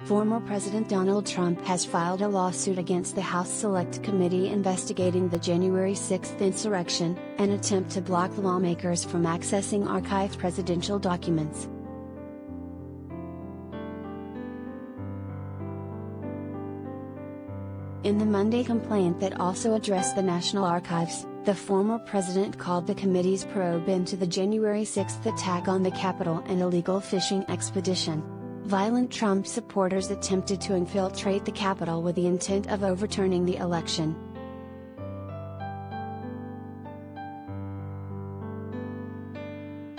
Former President Donald Trump has filed a lawsuit against the House Select Committee investigating the January 6 insurrection, an attempt to block lawmakers from accessing archived presidential documents. In the Monday complaint that also addressed the National Archives, the former president called the committee's probe into the January 6 attack on the Capitol an illegal fishing expedition. Violent Trump supporters attempted to infiltrate the Capitol with the intent of overturning the election.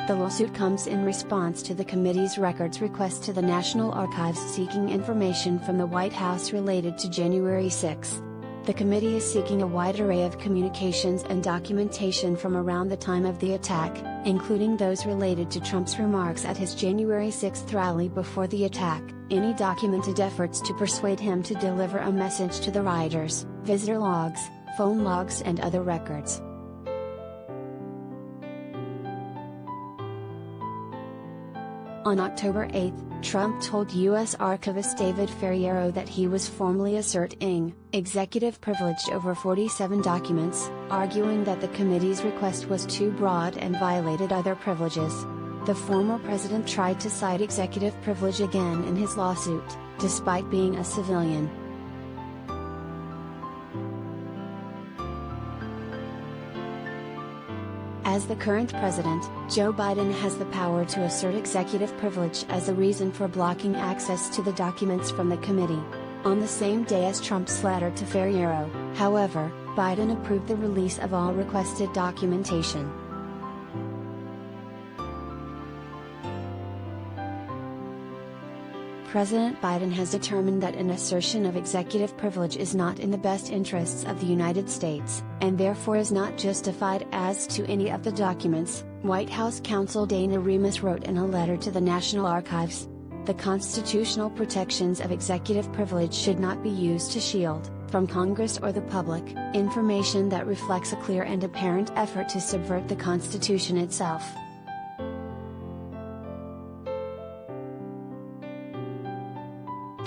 The lawsuit comes in response to the committee's records request to the National Archives seeking information from the White House related to January 6. The committee is seeking a wide array of communications and documentation from around the time of the attack, including those related to Trump's remarks at his January 6 rally before the attack, any documented efforts to persuade him to deliver a message to the rioters, visitor logs, phone logs and other records. On October 8, Trump told U.S. Archivist David Ferriero that he was formally asserting executive privilege over 47 documents, arguing that the committee's request was too broad and violated other privileges. The former president tried to cite executive privilege again in his lawsuit, despite being a civilian. As the current president, Joe Biden has the power to assert executive privilege as a reason for blocking access to the documents from the committee. On the same day as Trump's letter to Ferriero, however, Biden approved the release of all requested documentation. President Biden has determined that an assertion of executive privilege is not in the best interests of the United States, and therefore is not justified as to any of the documents, White House counsel Dana Remus wrote in a letter to the National Archives. The constitutional protections of executive privilege should not be used to shield, from Congress or the public, information that reflects a clear and apparent effort to subvert the Constitution itself.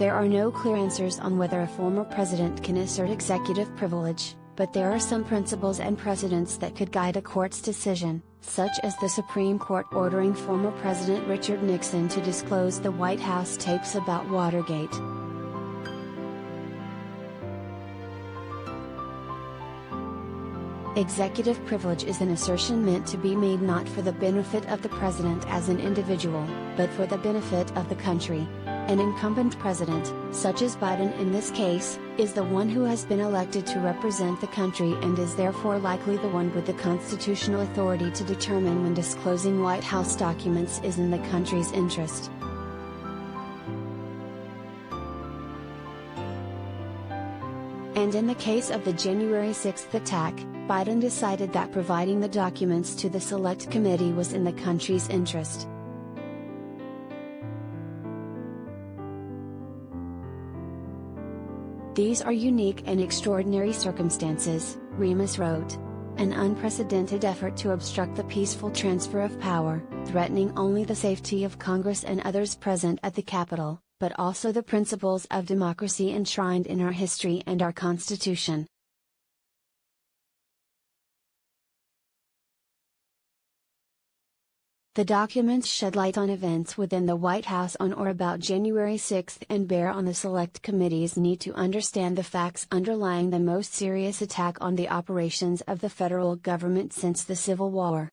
There are no clear answers on whether a former president can assert executive privilege, but there are some principles and precedents that could guide a court's decision, such as the Supreme Court ordering former President Richard Nixon to disclose the White House tapes about Watergate. Executive privilege is an assertion meant to be made not for the benefit of the president as an individual, but for the benefit of the country. An incumbent president, such as Biden in this case, is the one who has been elected to represent the country and is therefore likely the one with the constitutional authority to determine when disclosing White House documents is in the country's interest. And in the case of the January 6 attack, Biden decided that providing the documents to the Select Committee was in the country's interest. These are unique and extraordinary circumstances, Remus wrote. An unprecedented effort to obstruct the peaceful transfer of power, threatening only the safety of Congress and others present at the Capitol, but also the principles of democracy enshrined in our history and our Constitution. The documents shed light on events within the White House on or about January 6 and bear on the Select Committee's need to understand the facts underlying the most serious attack on the operations of the federal government since the Civil War.